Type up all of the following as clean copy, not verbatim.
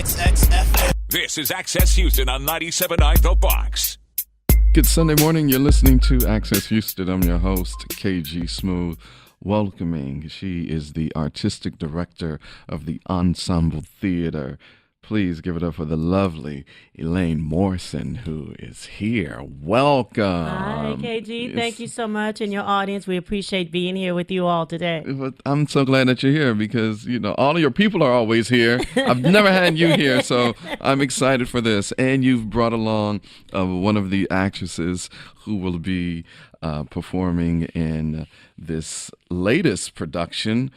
XXFM. This is Access Houston on 97.9 The Box. Good Sunday morning. You're listening to Access Houston. I'm your host, KG Smooth, welcoming. She is the artistic director of the Ensemble Theatre. Please give it up for the lovely Eileen Morris, who is here. Welcome. Hi, KG. Thank you so much. And your audience, we appreciate being here with you all today. I'm so glad that you're here because, you know, all of your people are always here. I've never had you here, so I'm excited for this. And you've brought along one of the actresses who will be performing in this latest production,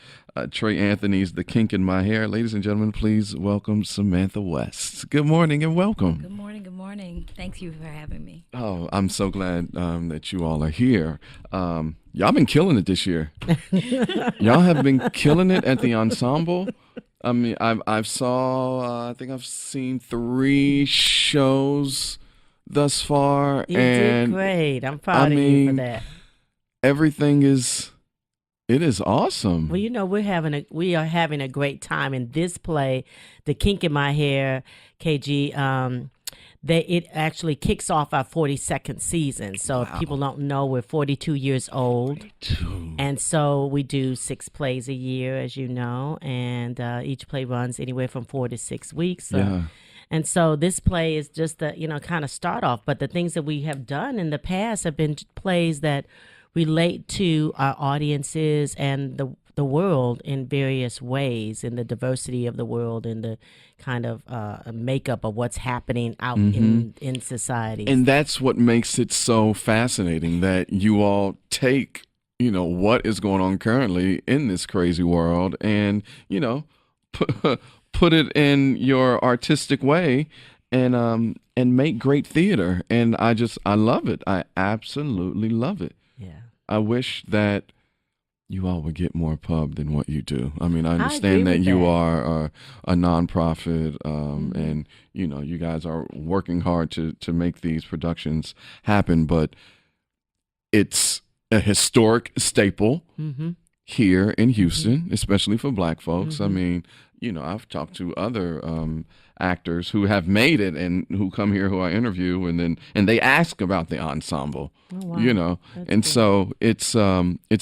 Trey Anthony's The Kink in My Hair. Ladies and gentlemen, please welcome Samantha West. Good morning and welcome. Good morning, good morning. Thank you for having me. Oh, I'm so glad that you all are here. Y'all been killing it this year. Y'all have been killing it at the Ensemble. I mean, I think I've seen 3 shows thus far. You did great. I'm proud of you for that. Everything is awesome. Well, you know, we are having a great time in this play, The Kink in My Hair, KG. It actually kicks off our 42nd season. So if people don't know, we're 42 years old. 42. And so we do 6 plays a year, as you know, and each play runs anywhere from 4 to 6 weeks. So. Yeah. And so this play is just the, kind of start off. But the things that we have done in the past have been plays that relate to our audiences and the world in various ways, in the diversity of the world and the kind of makeup of what's happening out in society. And that's what makes it so fascinating, that you all take, what is going on currently in this crazy world and, put it in your artistic way and make great theater. And I love it. I absolutely love it. Yeah. I wish that you all would get more pub than what you do. I mean, I agree understand that with you that. are a nonprofit, and you guys are working hard to make these productions happen. But it's a historic staple here in Houston, especially for Black folks. I mean, I've talked to other actors who have made it and who come here who I interview and they ask about the ensemble, That's so it's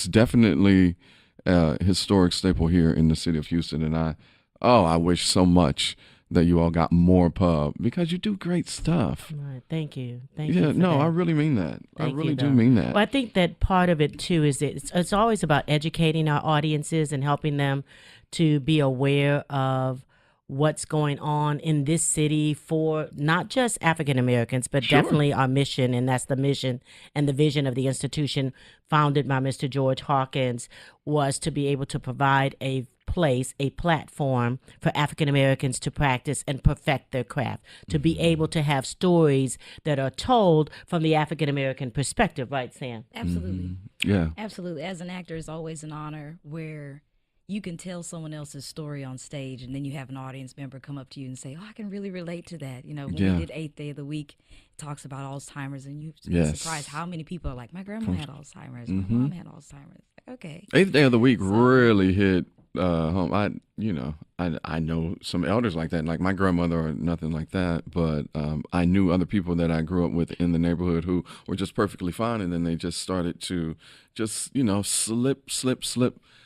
definitely a historic staple here in the city of Houston. And I wish so much that you all got more pub because you do great stuff. Right. Thank you. Thank you. you. Yeah, no, I really mean that. I really do though. mean that. Well, I think that part of it too is it's always about educating our audiences and helping them to be aware of what's going on in this city for not just African Americans, but definitely our mission. And that's the mission and the vision of the institution founded by Mr. George Hawkins, was to be able to provide a place, a platform for African Americans to practice and perfect their craft, to be able to have stories that are told from the African American perspective. Right, Sam? Absolutely. Yeah. Absolutely. As an actor, it's always an honor where you can tell someone else's story on stage, and then you have an audience member come up to you and say, "Oh, I can really relate to that." When we did 8th Day of the Week, it talks about Alzheimer's, and you'd be surprised how many people are like, "My grandma had Alzheimer's, my mom had Alzheimer's." Okay. 8th Day of the Week really hit home. I know some elders like that, like my grandmother or nothing like that, but I knew other people that I grew up with in the neighborhood who were just perfectly fine, and then they just started to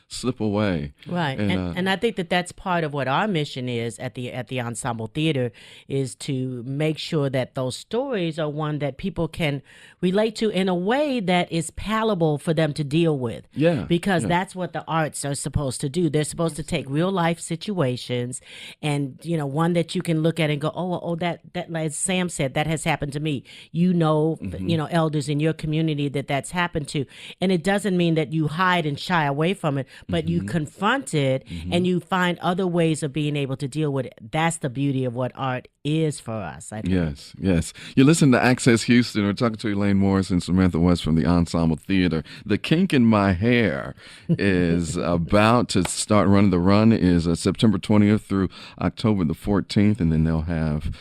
slip away. Right. And I think that that's part of what our mission is at the Ensemble Theatre, is to make sure that those stories are one that people can relate to in a way that is palatable for them to deal with. Yeah. Because that's what the arts are supposed to do. They're supposed to take real life situations and, one that you can look at and go, that as Sam said, that has happened to me. Elders in your community that's happened to. And it doesn't mean that you hide and shy away from it, but you confront it and you find other ways of being able to deal with it. That's the beauty of what art is for us, I think. Yes. You listen to Access Houston. We're talking to Eileen Morris and Samantha West from the Ensemble Theatre. The Kink in My Hair is about to start running. The run is September 20th through October the 14th, and then they'll have,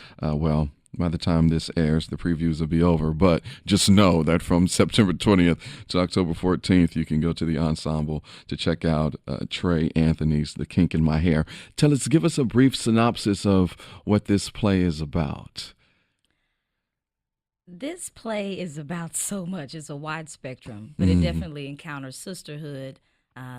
by the time this airs, the previews will be over. But just know that from September 20th to October 14th, you can go to the Ensemble to check out Trey Anthony's The Kink in My Hair. Give us a brief synopsis of what this play is about. This play is about so much. It's a wide spectrum, but it definitely encounters sisterhood.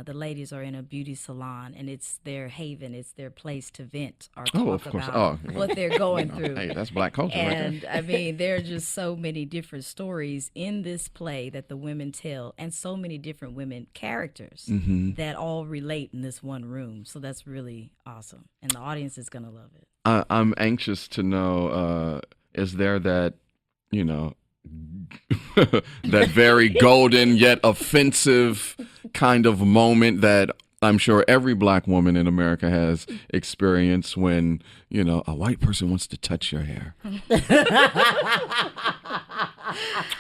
The ladies are in a beauty salon, and it's their haven. It's their place to vent or talk about what they're going through. Hey, that's Black culture right there. And, I mean, there are just so many different stories in this play that the women tell, and so many different women characters that all relate in this one room. So that's really awesome, and the audience is going to love it. I'm anxious to know, is there that, that very golden yet offensive kind of moment that I'm sure every Black woman in America has experienced when, a white person wants to touch your hair.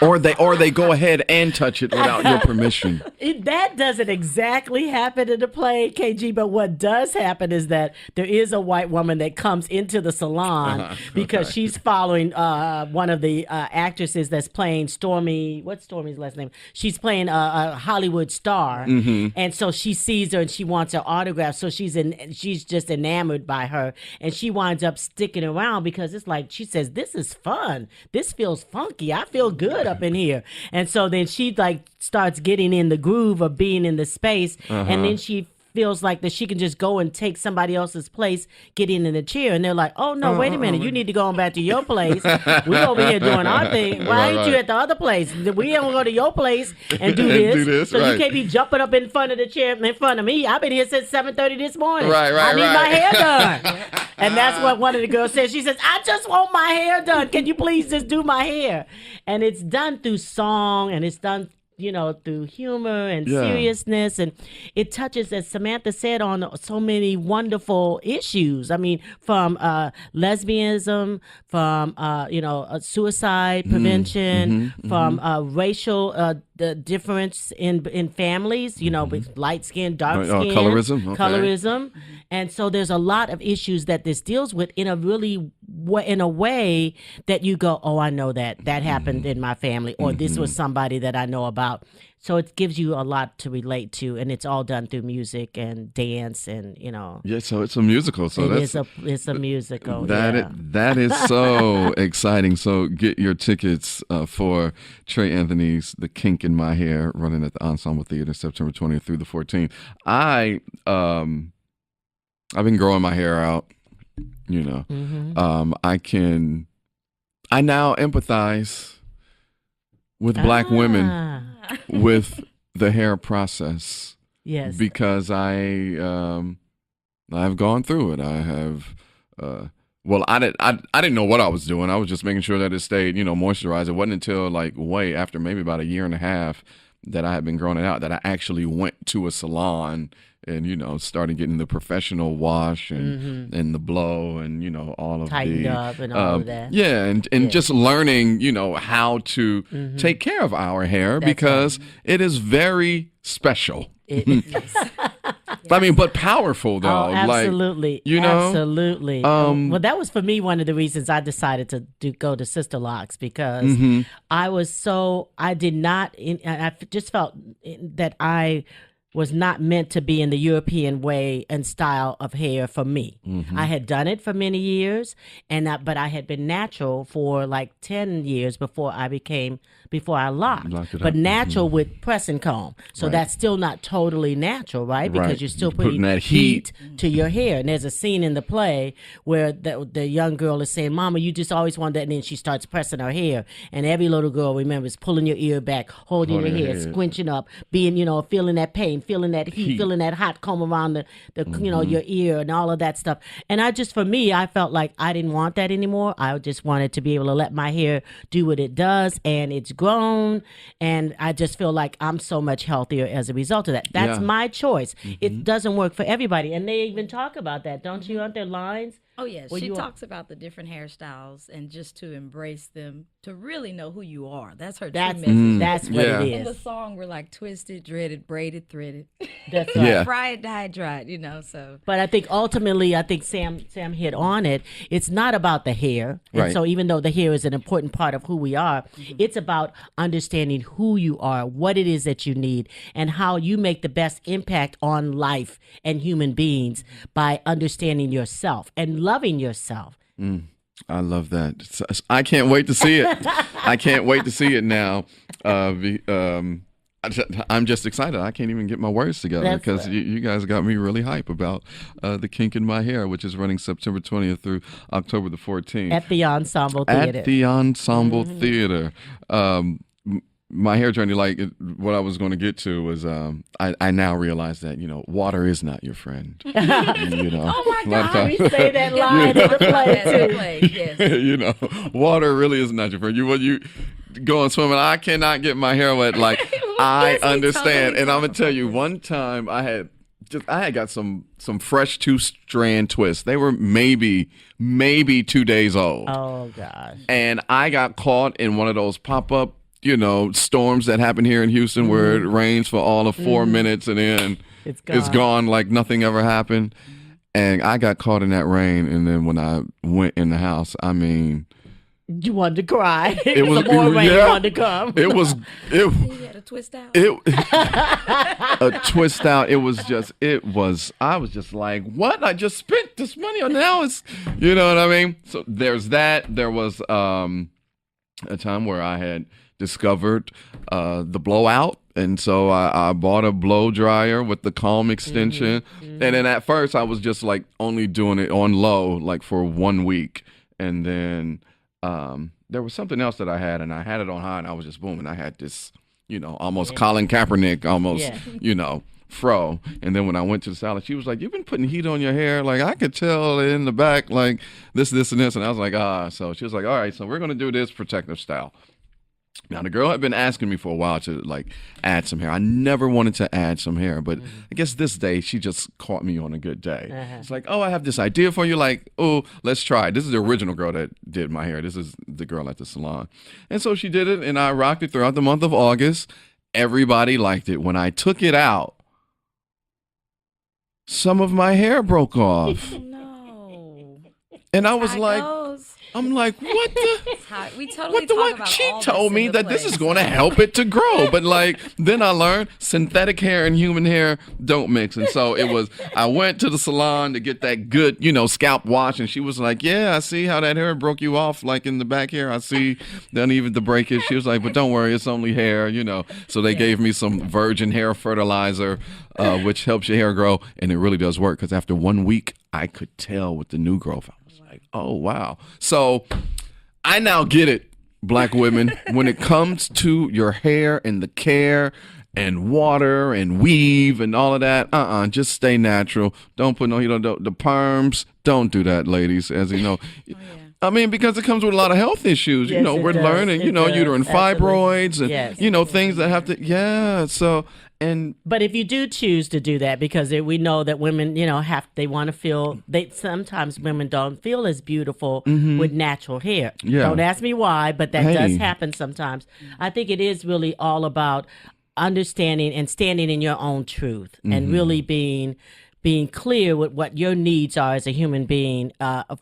or they go ahead and touch it without your permission. That doesn't exactly happen in the play, KG, but what does happen is that there is a white woman that comes into the salon because she's following one of the actresses that's playing Stormy. What's Stormy's last name? She's playing a Hollywood star, and so she sees her and she wants her autograph. So she's just enamored by her, and she winds up sticking around because it's like she says, "This is fun. This feels funky. I feel good up in here." And so then she starts getting in the groove of being in the space, and then she feels like that she can just go and take somebody else's place, get in the chair, and they're like, "Oh no, wait a minute, you need to go on back to your place. We over here doing our thing. Why ain't you at the other place? We don't go to your place and do this. So you can't be jumping up in front of the chair in front of me. I've been here since 7:30 this morning. I need my hair done." And that's what one of the girls says. She says, "I just want my hair done. Can you please just do my hair?" And it's done through song, and it's done through humor and seriousness. And it touches, as Samantha said, on so many wonderful issues. I mean, from lesbianism, from, suicide prevention, from racial the difference in families, with light skin, dark skin. Colorism. And so there's a lot of issues that this deals with in a way that you go, "Oh, I know that happened in my family," or "This was somebody that I know about." So it gives you a lot to relate to, and it's all done through music and dance, and Yeah, so it's a musical. So it's a musical. That is so exciting. So get your tickets for Trey Anthony's The Kink in My Hair, running at the Ensemble Theatre September 20th through the 14th. I've been growing my hair out. I now empathize with Black women with the hair process. Yes. Because I've gone through it. I have I didn't know what I was doing. I was just making sure that it stayed, moisturized. It wasn't until way after maybe about a year and a half that I had been growing it out that I actually went to a salon and started getting the professional wash and the blow and all of tightened up and all of that. Yeah, and just learning how to take care of our hair. That's because it is very special. It is. I mean, but powerful though. Oh, absolutely. Absolutely. Well, that was for me one of the reasons I decided to go to Sister Locks, because I just felt that I was not meant to be in the European way and style of hair for me. I had done it for many years, but I had been natural for 10 years before I locked. But natural with press and comb. So that's still not totally natural, right? Because you're still putting that heat to your hair. And there's a scene in the play where the young girl is saying, "Mama, you just always wanted that." And then she starts pressing her hair. And every little girl remembers pulling your ear back, holding your hair, squinching up, being, feeling that pain, feeling that heat, feeling that hot comb around the your ear and all of that stuff. And for me, I felt like I didn't want that anymore. I just wanted to be able to let my hair do what it does, and it's grown, and I just feel like I'm so much healthier as a result of that. That's my choice. It doesn't work for everybody, and they even talk about that, don't you? Aren't there lines Oh, yeah. Well, She talks about the different hairstyles and just to embrace them, to really know who you are. That's her true message. That's what Yeah. it In the is. song, we're like twisted, dreaded, braided, threaded. That's right. Yeah. Fried, dyed, dried, you know, so. But I think ultimately, Sam hit on it. It's not about the hair. And Right. so even though the hair is an important part of who we are, it's about understanding who you are, what it is that you need, and how you make the best impact on life and human beings by understanding yourself and loving yourself. I love that. I can't wait to see it. I can't wait to see it now. I'm just excited. I can't even get my words together That's because right. you guys got me really hype about the Kink in My Hair, which is running September 20th through October the 14th. At the Ensemble Theatre. At the Ensemble Theatre. My hair journey, what I was going to get to was I now realize that, water is not your friend. Oh, my God. We say that line in the play, too. Yes. Water really is not your friend. When you go and swimming, I cannot get my hair wet. I understand. Totally And I'm going to tell you, one time I had got some fresh 2-strand twists. They were maybe 2 days old. Oh, gosh. And I got caught in one of those pop-up, storms that happen here in Houston where it rains for all of 4 minutes and then it's gone like nothing ever happened. And I got caught in that rain. And then when I went in the house, I mean, You wanted to cry. it was Some more rain wanted to come. It was You had a twist out. a twist out. I was just like, what? I just spent this money on now. It's, you know what I mean? So there's that. There was a time where I had discovered the blowout. And so I bought a blow dryer with the Calm extension. And then at first I was just only doing it on low, for 1 week. And then there was something else that I had, and I had it on high, and I was just booming. I had this, almost Colin Kaepernick, fro. And then when I went to the salon, she was like, "You've been putting heat on your hair." I could tell in the back, this, and this. And I was like, So she was like, "All right, so we're going to do this protective style." Now, the girl had been asking me for a while to add some hair. I never wanted to add some hair, but I guess this day she just caught me on a good day. It's like, "Oh, I have this idea for you." "Oh, let's try it." This is the original girl that did my hair. This is the girl at the salon. And so she did it, and I rocked it throughout the month of August. Everybody liked it. When I took it out, some of my hair broke off. No. And I was How it like, goes. I'm like, what the? We totally What the talk what? about She all told this me in the that this play. is going to help it to grow. But then I learned synthetic hair and human hair don't mix. And so I went to the salon to get that good, scalp wash. And she was like, "Yeah, I see how that hair broke you off, in the back here. I see even the breakage." She was like, "But don't worry, it's only hair, So they gave me some virgin hair fertilizer, which helps your hair grow. And it really does work because after 1 week, I could tell with the new growth. I was like, oh, wow. So I now get it, Black women, when it comes to your hair and the care and water and weave and all of that. Just stay natural. Don't put no heat on the perms. Don't do that, ladies. As you know, I mean, because it comes with a lot of health issues. Yes, We're it does. learning. It does. Uterine fibroids and Yes. things that have to. Yeah. So and. But if you do choose to do that, because we know that women, they want to feel. Sometimes women don't feel as beautiful with natural hair. Yeah. Don't ask me why, but that Hey. does happen sometimes. I think it is really all about understanding and standing in your own truth and really being clear with what your needs are as a human being,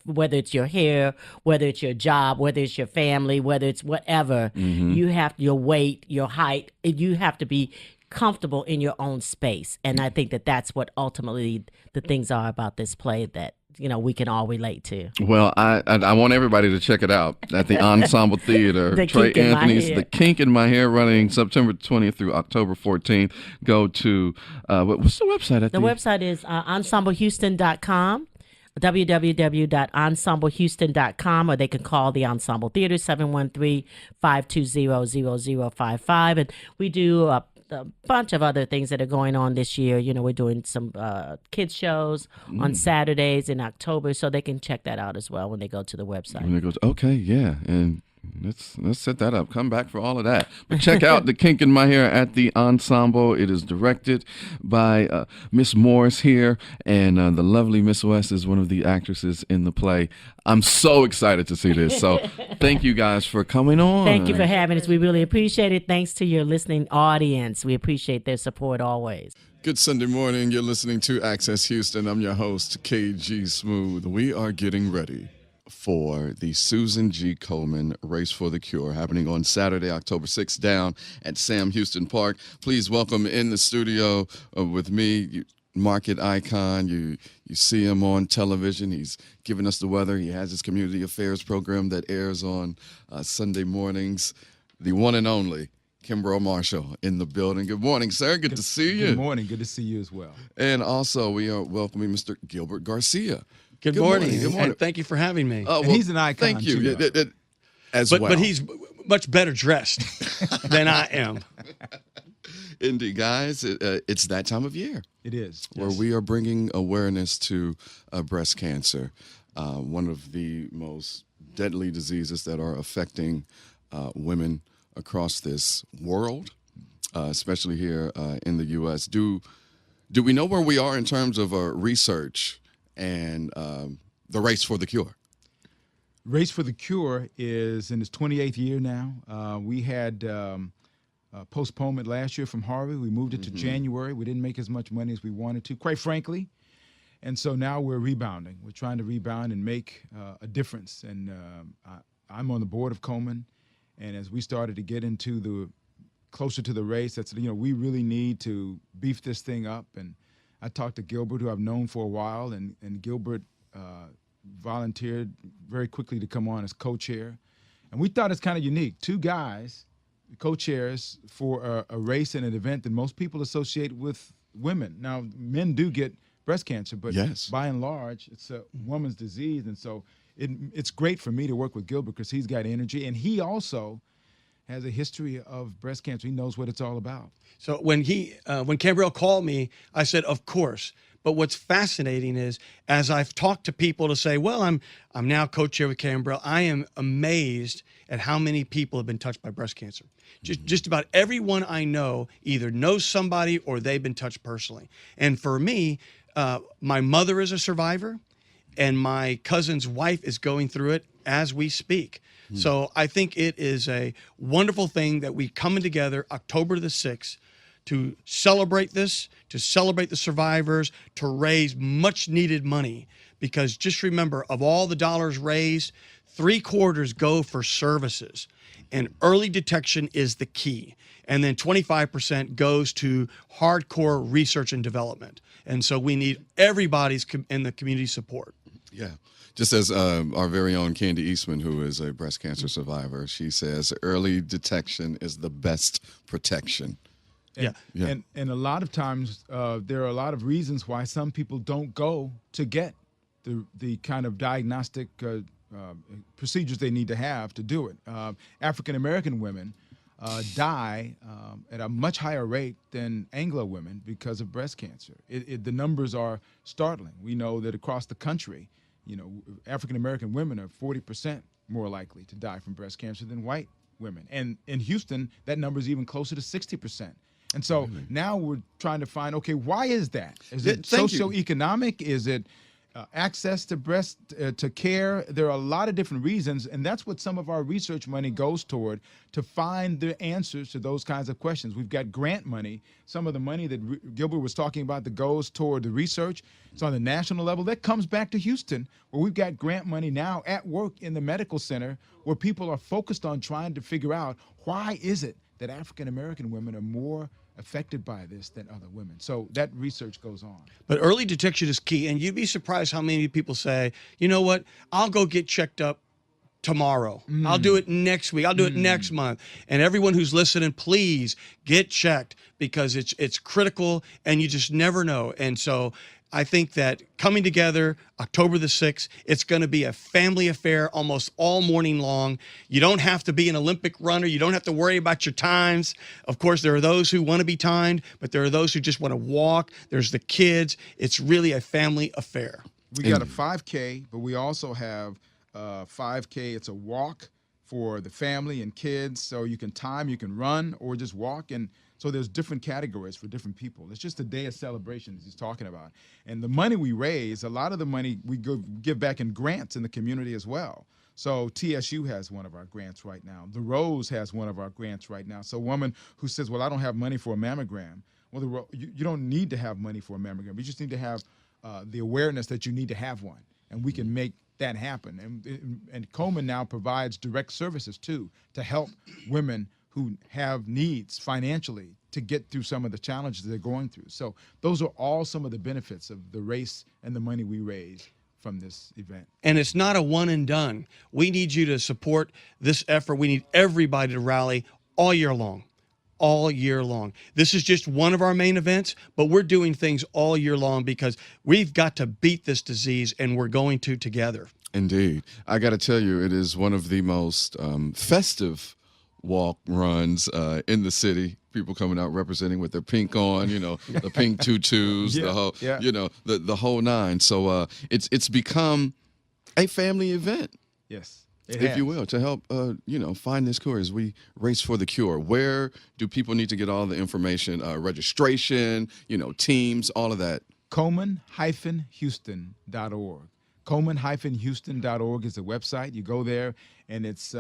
whether it's your hair, whether it's your job, whether it's your family, whether it's whatever. You have your weight, your height. You have to be comfortable in your own space. And I think that that's what ultimately the things are about this play that, we can all relate to. Well, I want everybody to check it out at the Ensemble Theatre. The Trey Kink in My Anthony's Hair. The Kink in My Hair, running September 20th through October 14th. Go to, what's the website? The website is ensemblehouston.com. www.ensemblehouston.com, or they can call the Ensemble Theater 713-520-0055. And we do a bunch of other things that are going on this year. We're doing some kids shows on Saturdays in October, so they can check that out as well when they go to the website. And it goes, okay, yeah. And Let's set that up. Come back for all of that. But check out the Kink in My Hair at the Ensemble. It is directed by Miss Morris here, and the lovely Miss West is one of the actresses in the play. I'm so excited to see this. So thank you guys for coming on. Thank you for having us. We really appreciate it. Thanks to your listening audience. We appreciate their support always. Good Sunday morning. You're listening to Access Houston. I'm your host, KG Smooth. We are getting ready for the Susan G Komen Race for the Cure, happening on Saturday, October 6th, down at Sam Houston Park. Please welcome in the studio with me, market icon. You see him on television. He's giving us the weather. He has his community affairs program that airs on Sunday mornings. The one and only Khamberl Marshall in the building. Good morning, sir. Good to see you. Good morning. Good to see you as well. And also, we are welcoming Mr. Gilbert Garcia. Good morning. Good morning. And thank you for having me. And he's an icon. Thank you. Too, But he's much better dressed than I am. Indeed, guys. It's that time of year. It is. Where we are bringing awareness to breast cancer, one of the most deadly diseases that are affecting women across this world, especially here in the U.S. Do we know where we are in terms of research and the race for the cure? Race for the Cure is in its 28th year now. We had postponement last year from Harvey. We moved it to January. We didn't make as much money as we wanted to, quite frankly. And so now we're rebounding. We're trying to rebound and make a difference. And I'm on the board of Komen. And as we started to get into closer to the race, that's, we really need to beef this thing up. And I talked to Gilbert, who I've known for a while, and Gilbert volunteered very quickly to come on as co-chair. And we thought it's kind of unique. Two guys, co-chairs for a race and an event that most people associate with women. Now, men do get breast cancer, but by and large, it's a woman's disease. And so it's great for me to work with Gilbert because he's got energy, and he also has a history of breast cancer. He knows what it's all about. So when Khamberl called me, I said, of course. But what's fascinating is, as I've talked to people to say, well, I'm now co-chair with Khamberl, I am amazed at how many people have been touched by breast cancer. Just about everyone I know either knows somebody or they've been touched personally. And for me, my mother is a survivor, and my cousin's wife is going through it as we speak. So I think it is a wonderful thing that we coming together October the 6th to celebrate this, to celebrate the survivors, to raise much needed money. Because just remember, of all the dollars raised, 3/4 go for services. And early detection is the key. And then 25% goes to hardcore research and development. And so we need everybody's in the community support. Yeah. Just as our very own Candy Eastman, who is a breast cancer survivor, she says early detection is the best protection. And a lot of times there are a lot of reasons why some people don't go to get the kind of diagnostic procedures they need to have to do it. African-American women die at a much higher rate than Anglo women because of breast cancer. The numbers are startling. We know that across the country, African-American women are 40% more likely to die from breast cancer than white women. And in Houston, that number is even closer to 60%. And so now we're trying to find, okay, why is that? Is it socioeconomic? Is it access to care? There are a lot of different reasons, and that's what some of our research money goes toward, to find the answers to those kinds of questions. We've got grant money. Some of the money that Gilbert was talking about that goes toward the research, it's on the national level. That comes back to Houston, where we've got grant money now at work in the medical center, where people are focused on trying to figure out why is it that African-American women are more affected by this than other women. So that research goes on. But early detection is key, and you'd be surprised how many people say, you know what, I'll go get checked up tomorrow. I'll do it next week. I'll do it next month. And everyone who's listening, please get checked, because it's critical, and you just never know. And so I think that coming together October the 6th, it's going to be a family affair almost all morning long. You don't have to be an Olympic runner. You don't have to worry about your times. Of course, there are those who want to be timed, but there are those who just want to walk. There's the kids. It's really a family affair. We got a 5K, but we also have 5K. It's a walk, for the family and kids. So you can run or just walk. And so there's different categories for different people. It's just a day of celebration, as he's talking about. And the money we raise, a lot of the money we give back in grants in the community as well. So TSU has one of our grants right now. The Rose has one of our grants right now. So a woman who says, well, I don't have money for a mammogram. Well, you don't need to have money for a mammogram. You just need to have the awareness that you need to have one. And we can make that happen. And Komen now provides direct services, too, to help women who have needs financially to get through some of the challenges they're going through. So those are all some of the benefits of the race and the money we raise from this event. And it's not a one and done. We need you to support this effort. We need everybody to rally all year long. All year long. This is just one of our main events, but we're doing things all year long because we've got to beat this disease, and we're going to together. Indeed. I got to tell you, it is one of the most festive walk runs in the city. People coming out representing with their pink on, the pink tutus, the whole, the whole nine. So it's become a family event. Yes. If you will, to help, find this cure as we race for the cure. Where do people need to get all the information, registration, teams, all of that? Komen-Houston.org. Komen-Houston.org is the website. You go there, and it's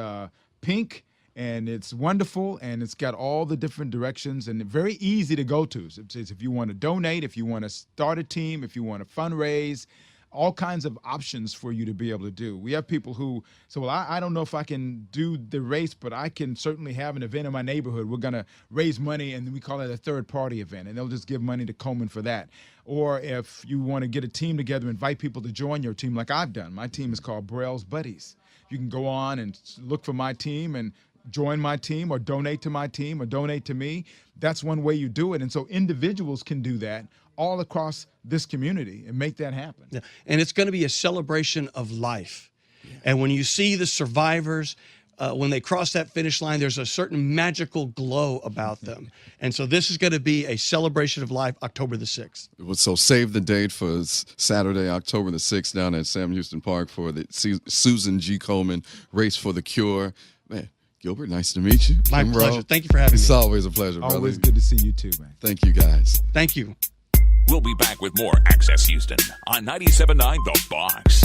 pink, and it's wonderful, and it's got all the different directions, and very easy to go to. So if you want to donate, if you want to start a team, if you want to fundraise, all kinds of options for you to be able to do. We have people who say, well, I don't know if I can do the race, but I can certainly have an event in my neighborhood. We're going to raise money, and we call it a third-party event, and they'll just give money to Komen for that. Or if you want to get a team together, invite people to join your team like I've done. My team is called Braille's Buddies. You can go on and look for my team and join my team or donate to my team or donate to me. That's one way you do it. And so individuals can do that all across this community and make that happen. Yeah. And it's going to be a celebration of life. Yeah. And when you see the survivors, when they cross that finish line, there's a certain magical glow about them. And so this is going to be a celebration of life, October the 6th. So save the date for Saturday, October the 6th down at Sam Houston Park for the Susan G Komen Race for the Cure. Man, Gilbert, nice to meet you. My pleasure. Thank you for having me. It's always a pleasure, brother. Always good to see you too, man. Thank you, guys. Thank you. We'll be back with more Access Houston on 97.9 The Box.